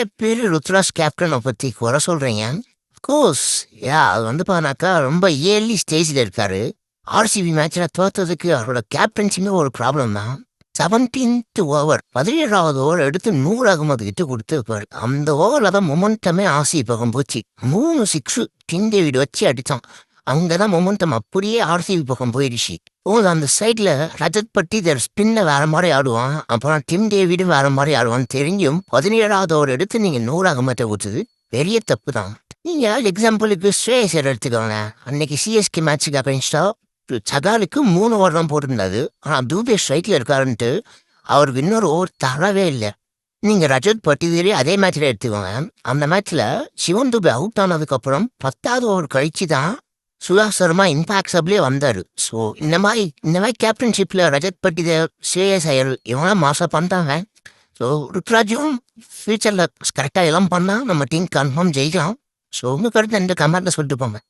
நிறைய பேர் ருத்ராஜ் கேப்டனை பற்றி குறை சொல்கிறீங்க. கோர்ஸ் அது பார்த்தாக்கா ரொம்ப ஏர்லி ஸ்டேஜில் இருக்காரு. ஆர்சிபி மேட்ச்சில் தோற்றதுக்கு அவரோட கேப்டன்சியுமே ஒரு ப்ராப்ளம் தான். 17th ஓவர் 17வது ஓவர் எடுத்து 100 அகமது கிட்ட கொடுத்துருப்பாரு. அந்த ஓவரில் தான் மொமெண்டமே ஆர்சிபி பக்கம் போச்சு. 3 6 டிம் டேவிட் வச்சு அடித்தான். அங்கே தான் மொமெண்டம் அப்படியே ஆர்சிபி பக்கம் போயிடுச்சு. அந்த சைடில் ரஜத் பட்டிதர் ஸ்பின்னை வேற மாதிரி ஆடுவான், அப்புறம் டிம் டேவிடும் வேற மாதிரி ஆடுவான்னு தெரிஞ்சும் 17வது ஓவர் எடுத்து நீங்கள் 100 அகமத்தை ஊற்றுது பெரிய தப்பு தான். நீங்கள் எக்ஸாம்பிளுக்கு ஸ்ரேயஸர் எடுத்துக்கோங்க. அன்னைக்கு சிஎஸ்கே மேட்ச்சுக்கு அகைன்ஸ்டா சகாலுக்கு 3 ஓவர் தான் போட்டிருந்தாரு. ஆனால் தூபே ஸ்ட்ரைக்கில் இருக்காருன்ட்டு அவருக்கு இன்னொரு ஓவர் தரவே இல்லை. நீங்கள் ரஜத் பட்டிதரே அதே மேட்ச்சில் எடுத்துக்கோங்க. அந்த மேட்ச்சில் சிவன் துபே அவுட் ஆனதுக்கப்புறம் 10வது ஓவர் கழிச்சு தான் சுயாக் சர்மா இம்பாக்ட் சப்லேயே வந்தார். ஸோ இந்த மாதிரி கேப்டன்ஷிப்பில் ரஜத் பட்டிதர், ஸ்ரேயஸ் ஐயர் இவங்களாம் மாசம் பண்ணிட்டாங்க. ஸோ ருத்ராஜும் ஃபியூச்சரில் கரெக்டாக எல்லாம் பண்ணால் நம்ம டீம் கன்ஃபார்ம் ஜெயிக்கலாம். ஸோ உங்கள் கருத்து இந்த கமெண்ட்டில் சொல்லிட்டு போங்க.